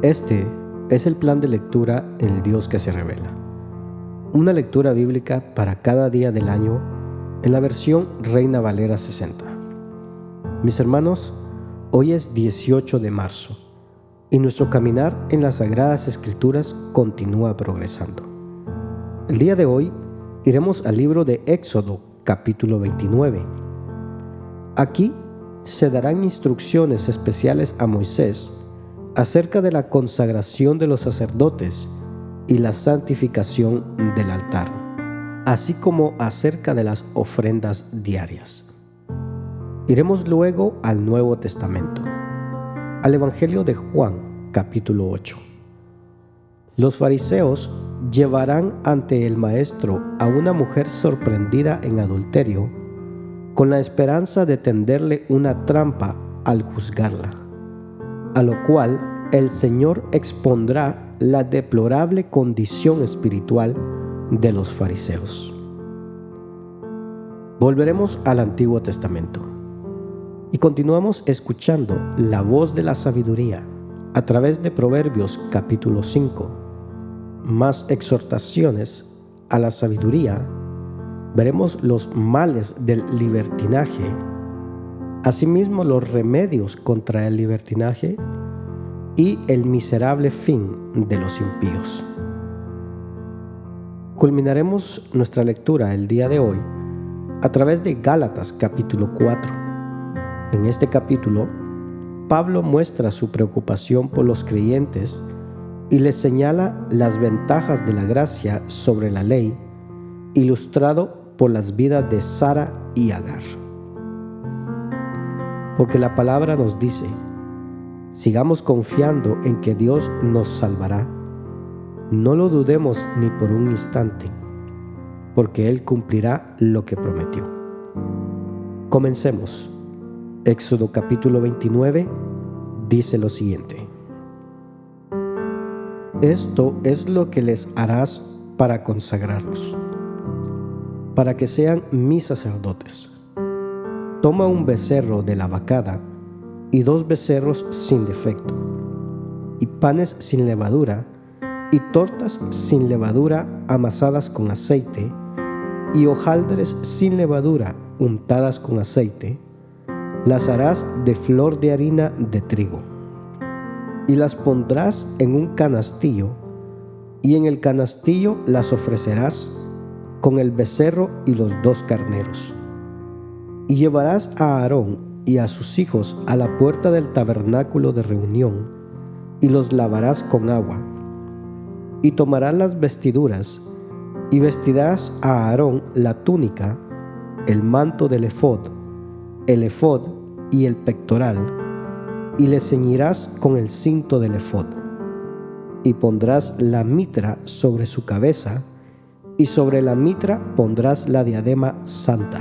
Este es el plan de lectura El Dios que se revela. Una lectura bíblica para cada día del año en la versión Reina Valera 60. Mis hermanos, hoy es 18 de marzo y nuestro caminar en las Sagradas Escrituras continúa progresando. El día de hoy iremos al libro de Éxodo, capítulo 29. Aquí se darán instrucciones especiales a Moisés acerca de la consagración de los sacerdotes y la santificación del altar, así como acerca de las ofrendas diarias. Iremos luego al Nuevo Testamento, al Evangelio de Juan, capítulo 8. Los fariseos llevarán ante el maestro a una mujer sorprendida en adulterio, con la esperanza de tenderle una trampa al juzgarla, a lo cual el Señor expondrá la deplorable condición espiritual de los fariseos. Volveremos al Antiguo Testamento y continuamos escuchando la voz de la sabiduría a través de Proverbios capítulo 5, más exhortaciones a la sabiduría. Veremos los males del libertinaje, asimismo los remedios contra el libertinaje y el miserable fin de los impíos. Culminaremos nuestra lectura el día de hoy a través de Gálatas capítulo 4. En este capítulo, Pablo muestra su preocupación por los creyentes y les señala las ventajas de la gracia sobre la ley, ilustrado por las vidas de Sara y Agar. Porque la palabra nos dice: sigamos confiando en que Dios nos salvará. No lo dudemos ni por un instante, porque Él cumplirá lo que prometió. Comencemos. Éxodo capítulo 29 dice lo siguiente: Esto es lo que les harás para consagrarlos, para que sean mis sacerdotes. Toma un becerro de la vacada y 2 becerros sin defecto, y panes sin levadura, y tortas sin levadura amasadas con aceite, y hojaldres sin levadura untadas con aceite. Las harás de flor de harina de trigo, y las pondrás en un canastillo, y en el canastillo las ofrecerás con el becerro y los 2 carneros. Y llevarás a Aarón y a sus hijos a la puerta del tabernáculo de reunión, y los lavarás con agua. Y tomarás las vestiduras, y vestirás a Aarón la túnica, el manto del efod, el efod y el pectoral, y le ceñirás con el cinto del efod. Y pondrás la mitra sobre su cabeza, y sobre la mitra pondrás la diadema santa.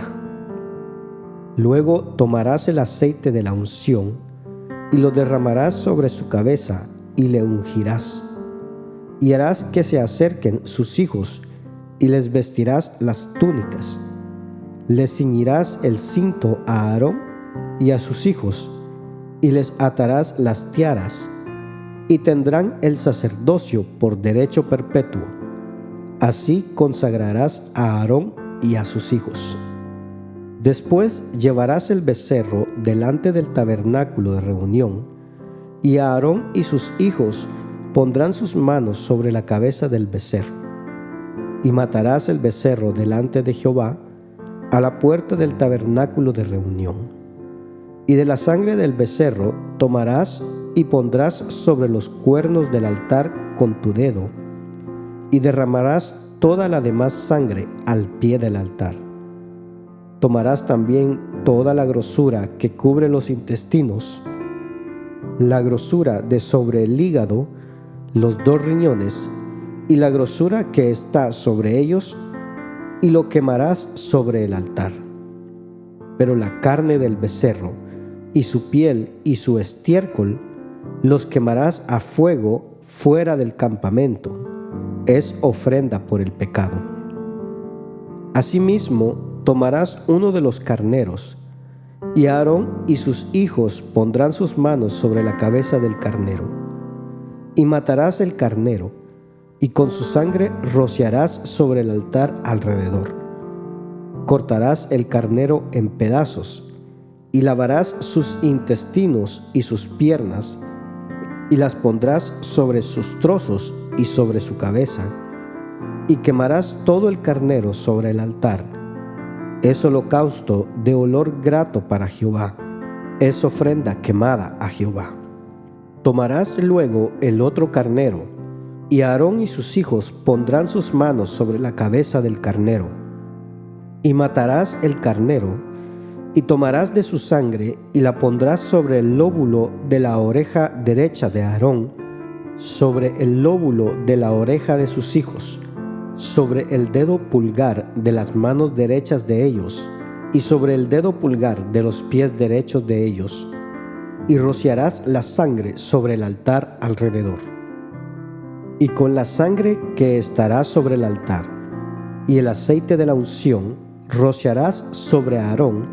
Luego tomarás el aceite de la unción, y lo derramarás sobre su cabeza, y le ungirás. Y harás que se acerquen sus hijos, y les vestirás las túnicas. Les ciñirás el cinto a Aarón y a sus hijos, y les atarás las tiaras, y tendrán el sacerdocio por derecho perpetuo. Así consagrarás a Aarón y a sus hijos. Después llevarás el becerro delante del tabernáculo de reunión, y Aarón y sus hijos pondrán sus manos sobre la cabeza del becerro. Y matarás el becerro delante de Jehová a la puerta del tabernáculo de reunión. Y de la sangre del becerro tomarás y pondrás sobre los cuernos del altar con tu dedo, y derramarás toda la demás sangre al pie del altar. Tomarás también toda la grosura que cubre los intestinos, la grosura de sobre el hígado, los 2 riñones, y la grosura que está sobre ellos, y lo quemarás sobre el altar. Pero la carne del becerro, y su piel y su estiércol, los quemarás a fuego fuera del campamento. Es ofrenda por el pecado. Asimismo, tomarás uno de los carneros, y Aarón y sus hijos pondrán sus manos sobre la cabeza del carnero, Y matarás el carnero, y con su sangre rociarás sobre el altar alrededor. Cortarás el carnero en pedazos, y lavarás sus intestinos y sus piernas, y las pondrás sobre sus trozos y sobre su cabeza, y quemarás todo el carnero sobre el altar. Es holocausto de olor grato para Jehová, es ofrenda quemada a Jehová. Tomarás luego el otro carnero, y Aarón y sus hijos pondrán sus manos sobre la cabeza del carnero. Y matarás el carnero, y tomarás de su sangre, y la pondrás sobre el lóbulo de la oreja derecha de Aarón, sobre el lóbulo de la oreja de sus hijos, sobre el dedo pulgar de las manos derechas de ellos, y sobre el dedo pulgar de los pies derechos de ellos, y rociarás la sangre sobre el altar alrededor. Y con la sangre que estará sobre el altar y el aceite de la unción, rociarás sobre Aarón,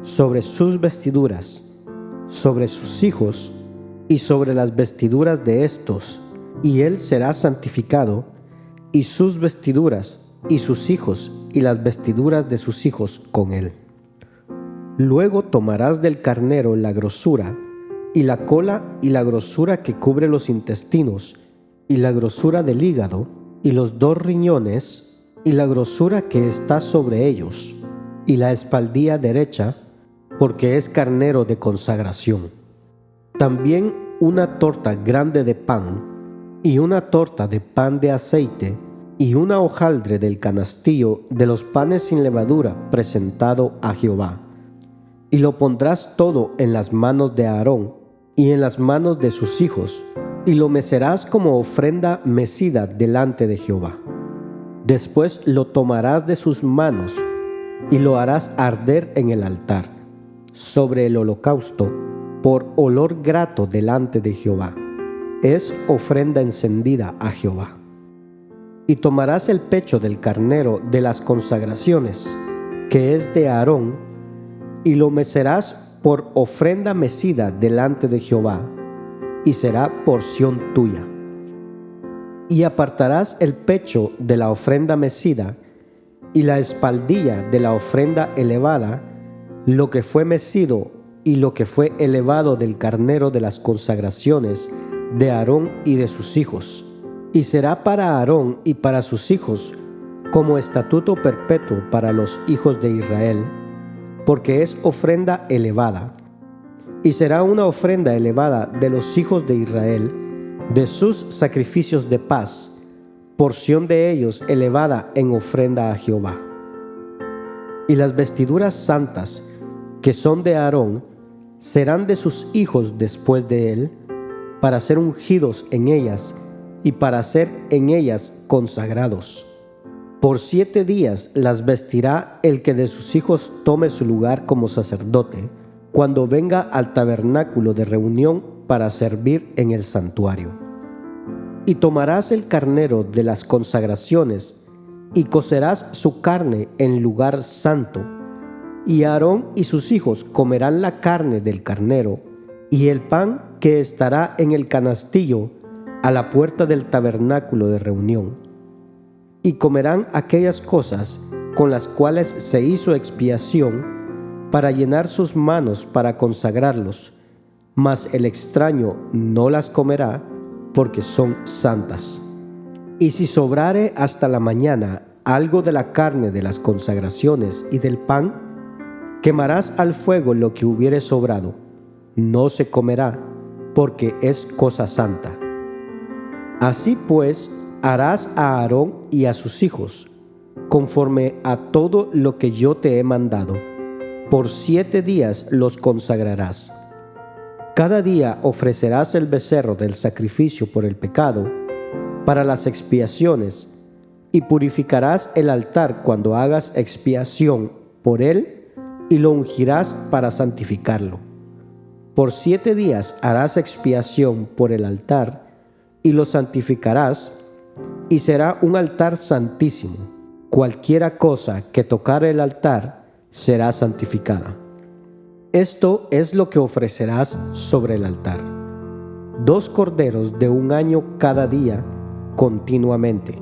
sobre sus vestiduras, sobre sus hijos y sobre las vestiduras de éstos, y él será santificado, y sus vestiduras y sus hijos y las vestiduras de sus hijos con él. Luego tomarás del carnero la grosura, y la cola y la grosura que cubre los intestinos, y la grosura del hígado, y los 2 riñones, y la grosura que está sobre ellos, y la espaldilla derecha, porque es carnero de consagración. También una torta grande de pan, y una torta de pan de aceite, y una hojaldre del canastillo de los panes sin levadura presentado a Jehová. Y lo pondrás todo en las manos de Aarón, y en las manos de sus hijos, y lo mecerás como ofrenda mecida delante de Jehová. Después lo tomarás de sus manos, y lo harás arder en el altar, sobre el holocausto, por olor grato delante de Jehová. Es ofrenda encendida a Jehová. Y tomarás el pecho del carnero de las consagraciones, que es de Aarón, y lo mecerás por ofrenda mecida delante de Jehová, y será porción tuya. Y apartarás el pecho de la ofrenda mecida, y la espaldilla de la ofrenda elevada, lo que fue mecido y lo que fue elevado del carnero de las consagraciones de Aarón y de sus hijos. Y será para Aarón y para sus hijos como estatuto perpetuo para los hijos de Israel, porque es ofrenda elevada. Y será una ofrenda elevada de los hijos de Israel, de sus sacrificios de paz, porción de ellos elevada en ofrenda a Jehová. Y las vestiduras santas, que son de Aarón, serán de sus hijos después de él, para ser ungidos en ellas y para ser en ellas consagrados. Por 7 días las vestirá el que de sus hijos tome su lugar como sacerdote, cuando venga al tabernáculo de reunión para servir en el santuario. Y tomarás el carnero de las consagraciones, y cocerás su carne en lugar santo, y Aarón y sus hijos comerán la carne del carnero, y el pan que estará en el canastillo a la puerta del tabernáculo de reunión. Y comerán aquellas cosas con las cuales se hizo expiación, para llenar sus manos para consagrarlos, mas el extraño no las comerá, porque son santas. Y si sobrare hasta la mañana algo de la carne de las consagraciones y del pan, quemarás al fuego lo que hubiere sobrado, no se comerá, porque es cosa santa. Así pues, harás a Aarón y a sus hijos, conforme a todo lo que yo te he mandado. Por 7 días los consagrarás. Cada día ofrecerás el becerro del sacrificio por el pecado, para las expiaciones, y purificarás el altar cuando hagas expiación por él, y lo ungirás para santificarlo. Por 7 días harás expiación por el altar, y lo santificarás, y será un altar santísimo. Cualquiera cosa que tocare el altar será santificada. Esto es lo que ofrecerás sobre el altar: 2 corderos de 1 año cada día continuamente.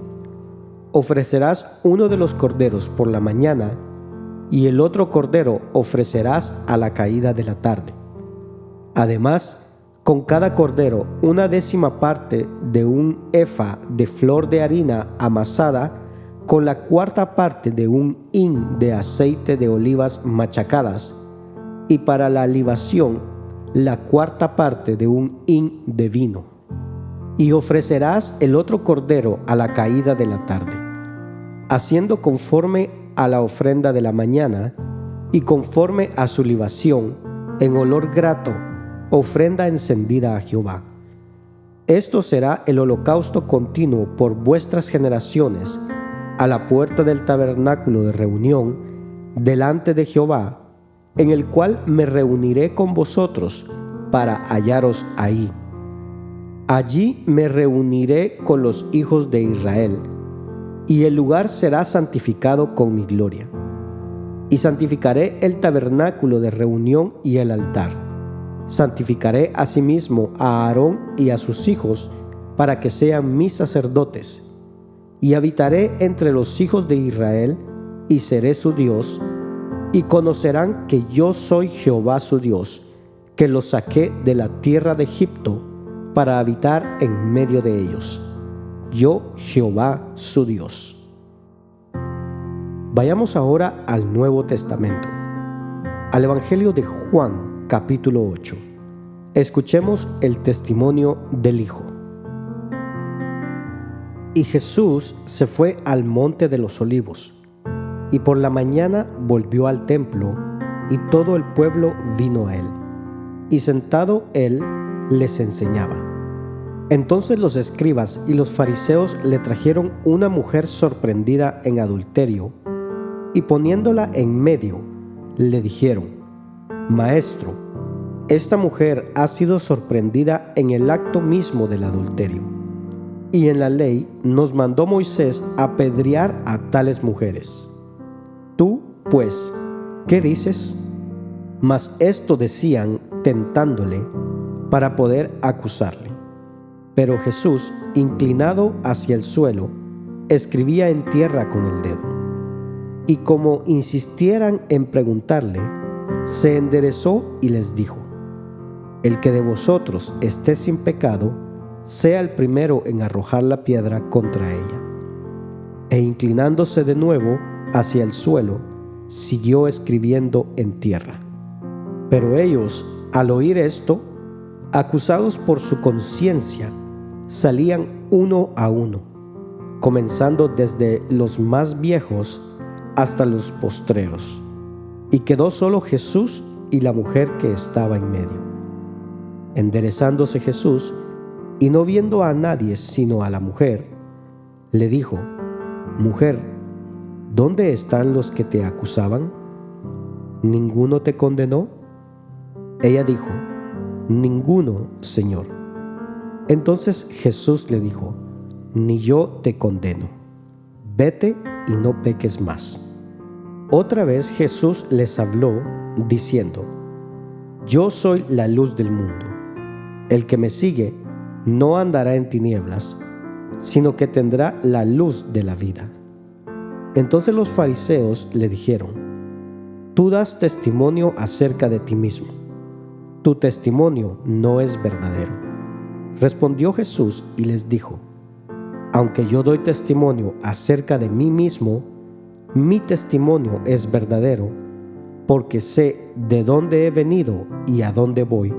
Ofrecerás uno de los corderos por la mañana y el otro cordero ofrecerás a la caída de la tarde. Además, con cada cordero 1/10 parte de un efa de flor de harina amasada con la 1/4 parte de un hin de aceite de olivas machacadas, y para la libación la 1/4 parte de un hin de vino. Y ofrecerás el otro cordero a la caída de la tarde, haciendo conforme a la ofrenda de la mañana y conforme a su libación en olor grato, ofrenda encendida a Jehová. Esto será el holocausto continuo por vuestras generaciones a la puerta del tabernáculo de reunión delante de Jehová, en el cual me reuniré con vosotros para hallaros ahí. Allí me reuniré con los hijos de Israel, y el lugar será santificado con mi gloria. Y santificaré el tabernáculo de reunión y el altar. Santificaré asimismo a Aarón y a sus hijos para que sean mis sacerdotes. Y habitaré entre los hijos de Israel, y seré su Dios, y conocerán que yo soy Jehová su Dios, que los saqué de la tierra de Egipto para habitar en medio de ellos. Yo, Jehová su Dios. Vayamos ahora al Nuevo Testamento, al Evangelio de Juan, capítulo 8. Escuchemos el testimonio del Hijo. Y Jesús se fue al monte de los Olivos, y por la mañana volvió al templo, y todo el pueblo vino a él, y sentado él les enseñaba. Entonces los escribas y los fariseos le trajeron una mujer sorprendida en adulterio, y poniéndola en medio, le dijeron: Maestro, esta mujer ha sido sorprendida en el acto mismo del adulterio. Y en la ley nos mandó Moisés apedrear a tales mujeres. Tú, pues, ¿qué dices? Mas esto decían tentándole para poder acusarle. Pero Jesús, inclinado hacia el suelo, escribía en tierra con el dedo. Y como insistieran en preguntarle, se enderezó y les dijo: El que de vosotros esté sin pecado, sea el primero en arrojar la piedra contra ella. E inclinándose de nuevo hacia el suelo, siguió escribiendo en tierra. Pero ellos, al oír esto, acusados por su conciencia, salían uno a uno, comenzando desde los más viejos hasta los postreros. Y quedó solo Jesús y la mujer que estaba en medio. Enderezándose Jesús, y no viendo a nadie sino a la mujer, le dijo: Mujer, ¿dónde están los que te acusaban? ¿Ninguno te condenó? Ella dijo: Ninguno, Señor. Entonces Jesús le dijo: Ni yo te condeno. Vete y no peques más. Otra vez Jesús les habló, diciendo: Yo soy la luz del mundo. El que me sigue no andará en tinieblas, sino que tendrá la luz de la vida. Entonces los fariseos le dijeron: Tú das testimonio acerca de ti mismo. Tu testimonio no es verdadero. Respondió Jesús y les dijo: Aunque yo doy testimonio acerca de mí mismo, mi testimonio es verdadero, porque sé de dónde he venido y a dónde voy.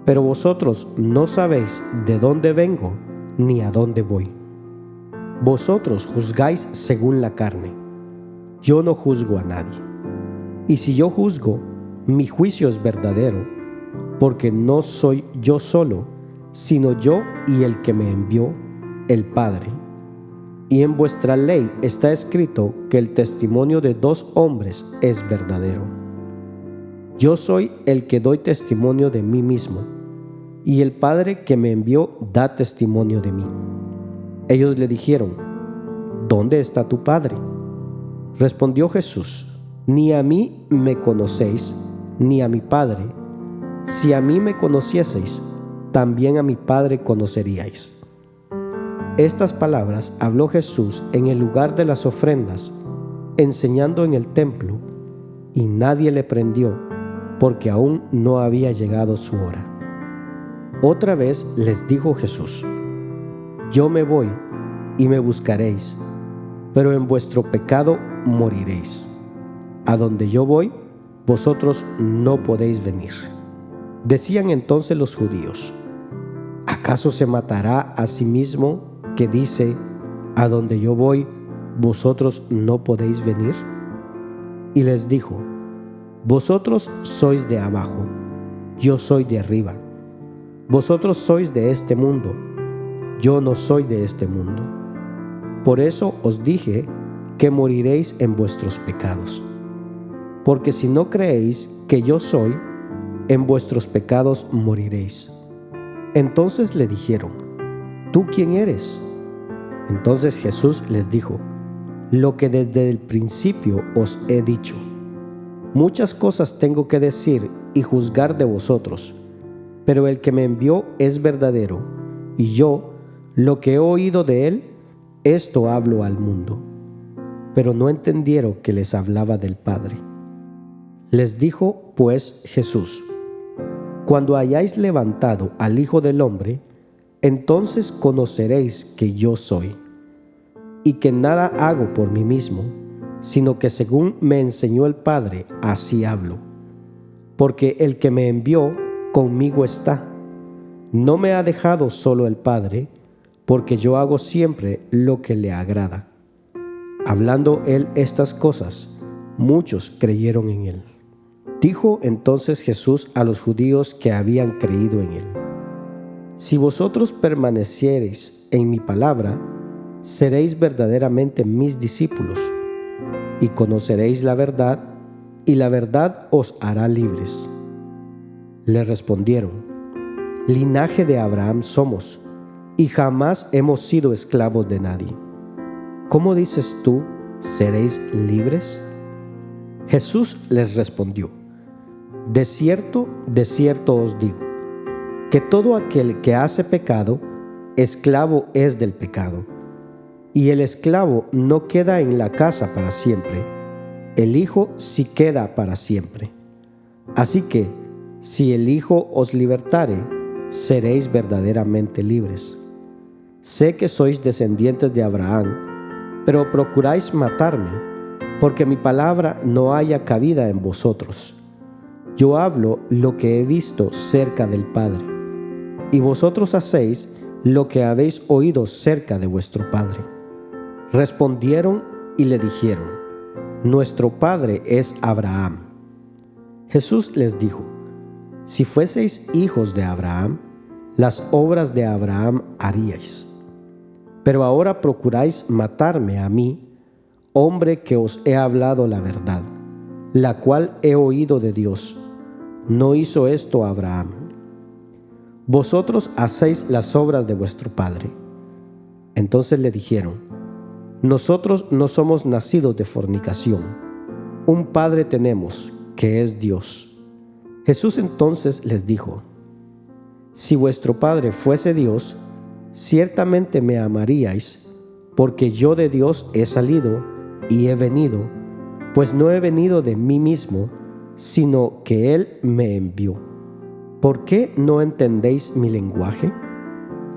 Pero vosotros no sabéis de dónde vengo ni a dónde voy. Vosotros juzgáis según la carne. Yo no juzgo a nadie. Y si yo juzgo, mi juicio es verdadero, porque no soy yo solo, sino yo y el que me envió, el Padre. Y en vuestra ley está escrito que el testimonio de 2 hombres es verdadero. Yo soy el que doy testimonio de mí mismo, y el Padre que me envió da testimonio de mí. Ellos le dijeron: ¿Dónde está tu Padre? Respondió Jesús: Ni a mí me conocéis, ni a mi Padre. Si a mí me conocieseis, también a mi Padre conoceríais. Estas palabras habló Jesús en el lugar de las ofrendas, enseñando en el templo, y nadie le prendió, porque aún no había llegado su hora. Otra vez les dijo Jesús: Yo me voy, y me buscaréis, pero en vuestro pecado moriréis. A donde yo voy, vosotros no podéis venir. Decían entonces los judíos: ¿acaso se matará a sí mismo que dice: a donde yo voy, vosotros no podéis venir? Y les dijo: vosotros sois de abajo, yo soy de arriba. Vosotros sois de este mundo, yo no soy de este mundo. Por eso os dije que moriréis en vuestros pecados. Porque si no creéis que yo soy, en vuestros pecados moriréis. Entonces le dijeron: ¿tú quién eres? Entonces Jesús les dijo: lo que desde el principio os he dicho. Muchas cosas tengo que decir y juzgar de vosotros, pero el que me envió es verdadero, y yo, lo que he oído de él, esto hablo al mundo. Pero no entendieron que les hablaba del Padre. Les dijo pues Jesús: cuando hayáis levantado al Hijo del Hombre, entonces conoceréis que yo soy, y que nada hago por mí mismo, sino que según me enseñó el Padre, así hablo. Porque el que me envió conmigo está. No me ha dejado solo el Padre, porque yo hago siempre lo que le agrada. Hablando él estas cosas, muchos creyeron en él. Dijo entonces Jesús a los judíos que habían creído en él: si vosotros permaneciereis en mi palabra, seréis verdaderamente mis discípulos, y conoceréis la verdad, y la verdad os hará libres. Le respondieron: linaje de Abraham somos, y jamás hemos sido esclavos de nadie. ¿Cómo dices tú, seréis libres? Jesús les respondió: de cierto os digo, que todo aquel que hace pecado, esclavo es del pecado. Y el esclavo no queda en la casa para siempre, el Hijo sí queda para siempre. Así que, si el Hijo os libertare, seréis verdaderamente libres. Sé que sois descendientes de Abraham, pero procuráis matarme, porque mi palabra no haya cabida en vosotros. Yo hablo lo que he visto cerca del Padre, y vosotros hacéis lo que habéis oído cerca de vuestro padre. Respondieron y le dijeron: nuestro padre es Abraham. Jesús les dijo: si fueseis hijos de Abraham, las obras de Abraham haríais. Pero ahora procuráis matarme a mí, hombre que os he hablado la verdad, la cual he oído de Dios. No hizo esto Abraham. Vosotros hacéis las obras de vuestro padre. Entonces le dijeron: nosotros no somos nacidos de fornicación. Un padre tenemos, que es Dios. Jesús entonces les dijo: si vuestro padre fuese Dios, ciertamente me amaríais, porque yo de Dios he salido y he venido, pues no he venido de mí mismo, sino que Él me envió. ¿Por qué no entendéis mi lenguaje?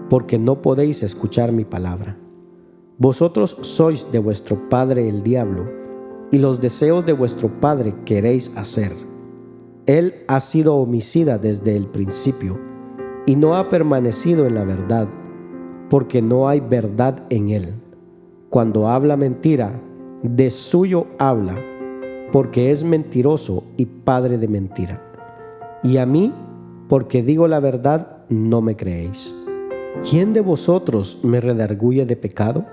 Porque no podéis escuchar mi palabra. Vosotros sois de vuestro padre el diablo, y los deseos de vuestro padre queréis hacer. Él ha sido homicida desde el principio, y no ha permanecido en la verdad, porque no hay verdad en él. Cuando habla mentira, de suyo habla, porque es mentiroso y padre de mentira. Y a mí, porque digo la verdad, no me creéis. ¿Quién de vosotros me redarguye de pecado?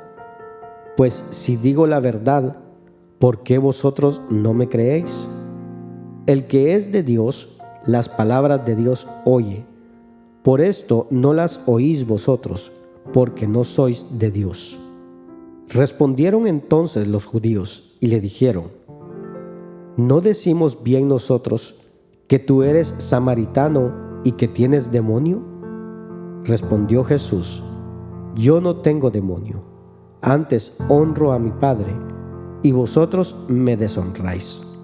Pues si digo la verdad, ¿por qué vosotros no me creéis? El que es de Dios, las palabras de Dios oye. Por esto no las oís vosotros, porque no sois de Dios. Respondieron entonces los judíos y le dijeron: ¿no decimos bien nosotros que tú eres samaritano y que tienes demonio? Respondió Jesús: Yo no tengo demonio, antes honro a mi Padre, y vosotros me deshonráis.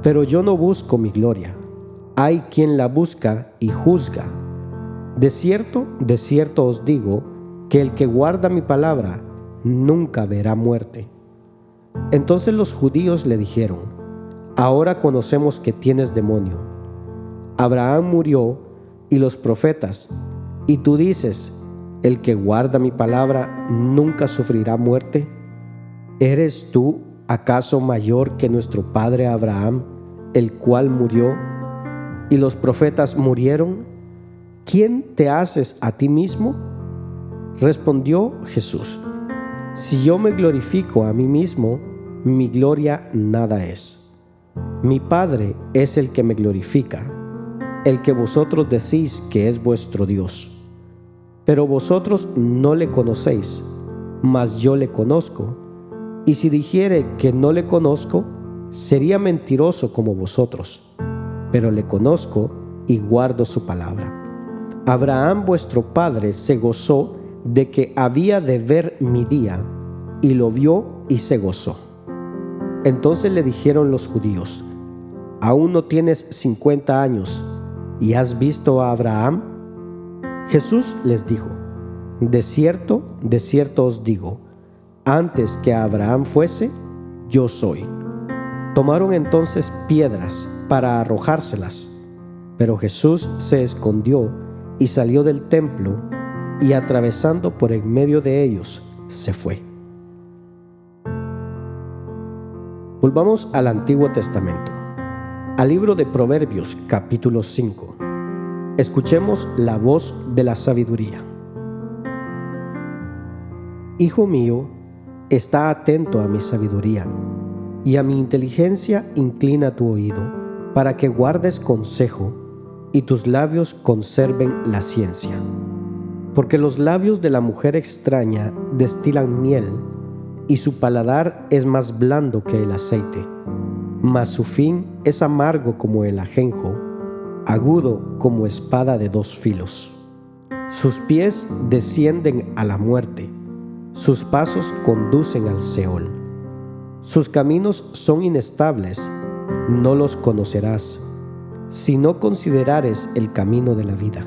Pero yo no busco mi gloria. Hay quien la busca y juzga. De cierto os digo, que el que guarda mi palabra nunca verá muerte. Entonces los judíos le dijeron: Ahora conocemos que tienes demonio. Abraham murió y los profetas, y tú dices: el que guarda mi palabra nunca sufrirá muerte. ¿Eres tú acaso mayor que nuestro padre Abraham, el cual murió, y los profetas murieron? ¿Quién te haces a ti mismo? Respondió Jesús: Si yo me glorifico a mí mismo, mi gloria nada es. Mi Padre es el que me glorifica, el que vosotros decís que es vuestro Dios. Pero vosotros no le conocéis, mas yo le conozco. Y si dijere que no le conozco, sería mentiroso como vosotros. Pero le conozco y guardo su palabra. Abraham vuestro padre se gozó de que había de ver mi día, y lo vio y se gozó. Entonces le dijeron los judíos: ¿Aún no tienes 50 años y has visto a Abraham? Jesús les dijo: de cierto os digo, antes que Abraham fuese, yo soy. Tomaron entonces piedras para arrojárselas, pero Jesús se escondió y salió del templo, y atravesando por en medio de ellos, se fue. Volvamos al Antiguo Testamento, al libro de Proverbios, capítulo 5. Escuchemos la voz de la sabiduría. Hijo mío, está atento a mi sabiduría, y a mi inteligencia inclina tu oído, para que guardes consejo, y tus labios conserven la ciencia. Porque los labios de la mujer extraña destilan miel, y su paladar es más blando que el aceite, mas su fin es amargo como el ajenjo, agudo como espada de dos filos. Sus pies descienden a la muerte, sus pasos conducen al Seol. Sus caminos son inestables, no los conocerás, si no considerares el camino de la vida.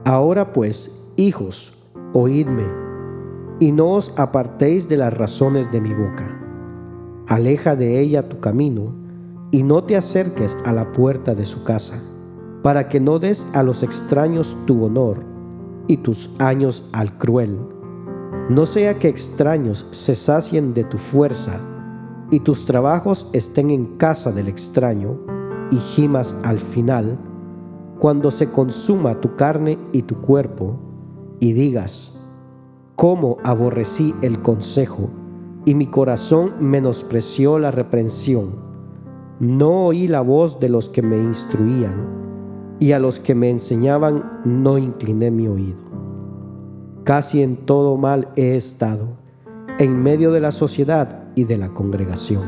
Ahora pues, hijos, oídme, y no os apartéis de las razones de mi boca. Aleja de ella tu camino, y no te acerques a la puerta de su casa, para que no des a los extraños tu honor, y tus años al cruel. No sea que extraños se sacien de tu fuerza, y tus trabajos estén en casa del extraño, y gimas al final, cuando se consuma tu carne y tu cuerpo, y digas: cómo aborrecí el consejo, y mi corazón menospreció la reprensión. No oí la voz de los que me instruían, y a los que me enseñaban no incliné mi oído. Casi en todo mal he estado, en medio de la sociedad y de la congregación.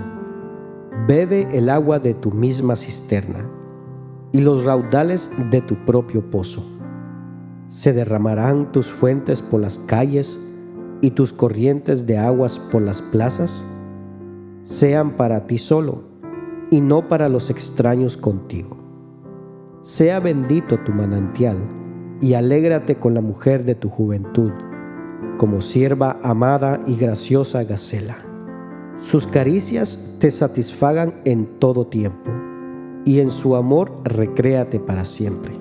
Bebe el agua de tu misma cisterna, y los raudales de tu propio pozo. Se derramarán tus fuentes por las calles, y tus corrientes de aguas por las plazas. Sean para ti solo, y no para los extraños contigo. Sea bendito tu manantial, y alégrate con la mujer de tu juventud, como sierva amada y graciosa Gacela. Sus caricias te satisfagan en todo tiempo, y en su amor recréate para siempre.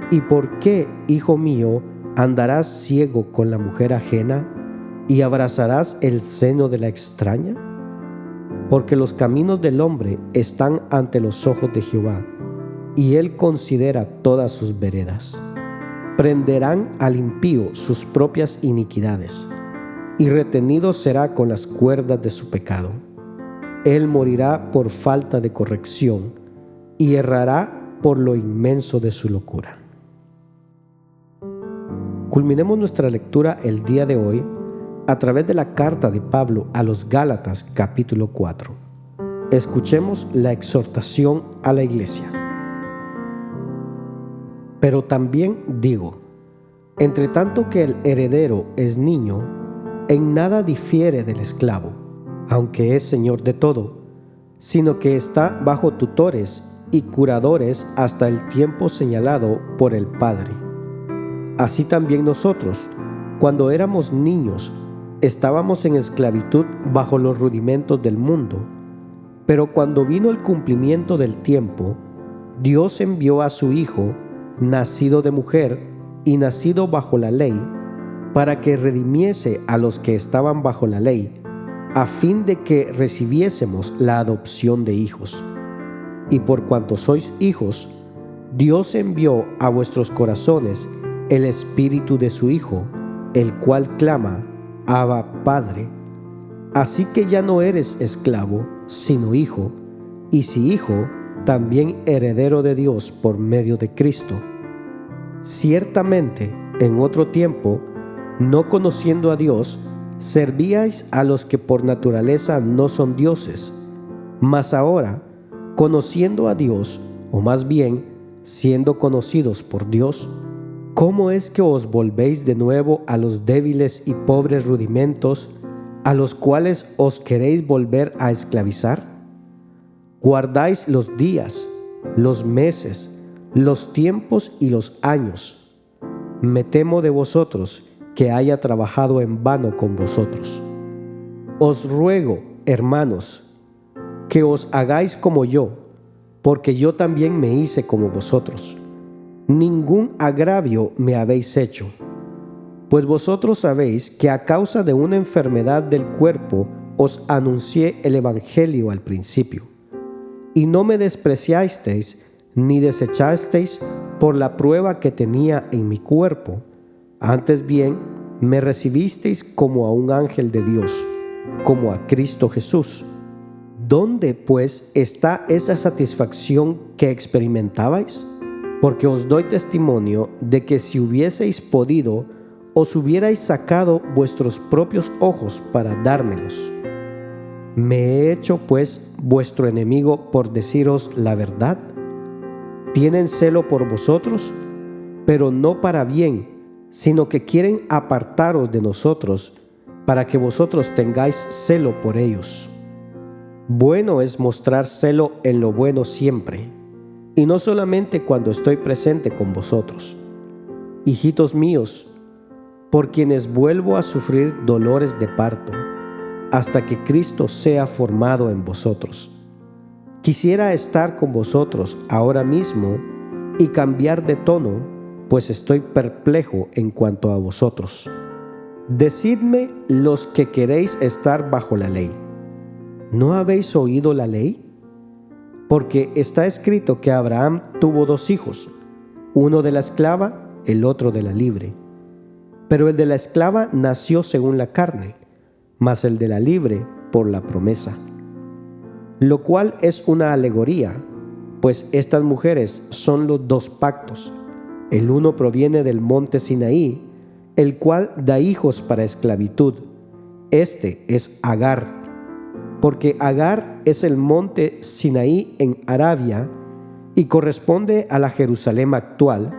¿Y por qué, hijo mío, andarás ciego con la mujer ajena, y abrazarás el seno de la extraña? Porque los caminos del hombre están ante los ojos de Jehová, y él considera todas sus veredas. Prenderán al impío sus propias iniquidades, y retenido será con las cuerdas de su pecado. Él morirá por falta de corrección, y errará por lo inmenso de su locura. Culminemos nuestra lectura el día de hoy a través de la carta de Pablo a los Gálatas, capítulo 4. Escuchemos la exhortación a la iglesia. Pero también digo, Entre tanto que el heredero es niño, en nada difiere del esclavo, aunque es señor de todo, sino que está bajo tutores y curadores hasta el tiempo señalado por el Padre. Así también nosotros, cuando éramos niños, estábamos en esclavitud bajo los rudimentos del mundo, pero cuando vino el cumplimiento del tiempo, Dios envió a su Hijo, nacido de mujer y nacido bajo la ley, para que redimiese a los que estaban bajo la ley, a fin de que recibiésemos la adopción de hijos. Y por cuanto sois hijos, Dios envió a vuestros corazones el Espíritu de su Hijo, el cual clama, Abba, Padre. Así que ya no eres esclavo, sino hijo, y si hijo, también heredero de Dios por medio de Cristo. Ciertamente, en otro tiempo, no conociendo a Dios, servíais a los que por naturaleza no son dioses, mas ahora, conociendo a Dios, o más bien, siendo conocidos por Dios, ¿cómo es que os volvéis de nuevo a los débiles y pobres rudimentos a los cuales os queréis volver a esclavizar? Guardáis los días, los meses, los tiempos y los años. Me temo de vosotros que haya trabajado en vano con vosotros. Os ruego, hermanos, que os hagáis como yo, porque yo también me hice como vosotros. Ningún agravio me habéis hecho, pues vosotros sabéis que a causa de una enfermedad del cuerpo os anuncié el Evangelio al principio, y no me despreciasteis ni desechasteis por la prueba que tenía en mi cuerpo. Antes bien, me recibisteis como a un ángel de Dios, como a Cristo Jesús. ¿Dónde, pues, está esa satisfacción que experimentabais? Porque os doy testimonio de que si hubieseis podido, os hubierais sacado vuestros propios ojos para dármelos. ¿Me he hecho, pues, vuestro enemigo por deciros la verdad? Tienen celo por vosotros, pero no para bien, sino que quieren apartaros de nosotros, para que vosotros tengáis celo por ellos. Bueno es mostrar celo en lo bueno siempre, y no solamente cuando estoy presente con vosotros. Hijitos míos, por quienes vuelvo a sufrir dolores de parto, hasta que Cristo sea formado en vosotros. Quisiera estar con vosotros ahora mismo y cambiar de tono, pues estoy perplejo en cuanto a vosotros. Decidme los que queréis estar bajo la ley. ¿No habéis oído la ley? Porque está escrito que Abraham tuvo 2 hijos, uno de la esclava, el otro de la libre. Pero el de la esclava nació según la carne, mas el de la libre por la promesa. Lo cual es una alegoría, pues estas mujeres son los 2 pactos. El uno proviene del monte Sinaí, el cual da hijos para esclavitud. Este es Agar, porque Agar es el monte Sinaí en Arabia y corresponde a la Jerusalén actual,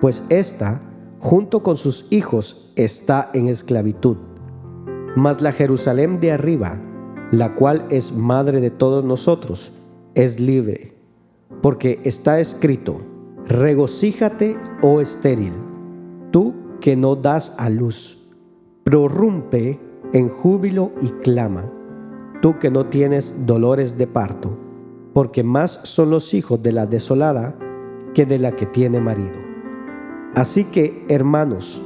pues ésta, junto con sus hijos, está en esclavitud. Mas la Jerusalén de arriba, la cual es madre de todos nosotros, es libre, porque está escrito: regocíjate, oh estéril, tú que no das a luz, prorrumpe en júbilo y clama, tú que no tienes dolores de parto, porque más son los hijos de la desolada que de la que tiene marido. Así que, hermanos,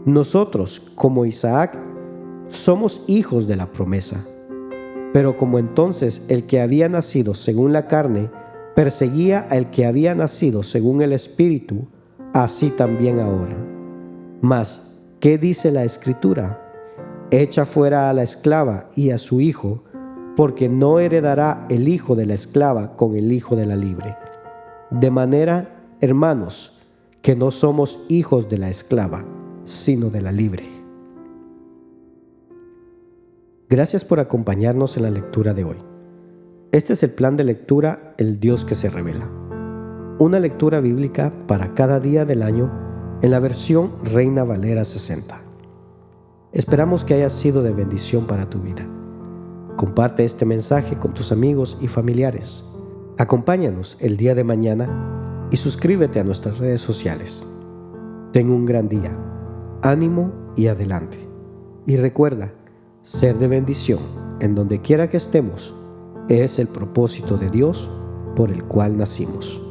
nosotros, como Isaac, somos hijos de la promesa. Pero como entonces el que había nacido según la carne perseguía al que había nacido según el Espíritu, así también ahora. Mas, ¿qué dice la Escritura? Echa fuera a la esclava y a su hijo, porque no heredará el hijo de la esclava con el hijo de la libre. De manera, hermanos, que no somos hijos de la esclava, sino de la libre. Gracias por acompañarnos en la lectura de hoy. Este es el plan de lectura El Dios que se revela. Una lectura bíblica para cada día del año en la versión Reina Valera 60. Esperamos que haya sido de bendición para tu vida. Comparte este mensaje con tus amigos y familiares. Acompáñanos el día de mañana y suscríbete a nuestras redes sociales. Ten un gran día, ánimo y adelante. Y recuerda, ser de bendición en donde quiera que estemos es el propósito de Dios por el cual nacimos.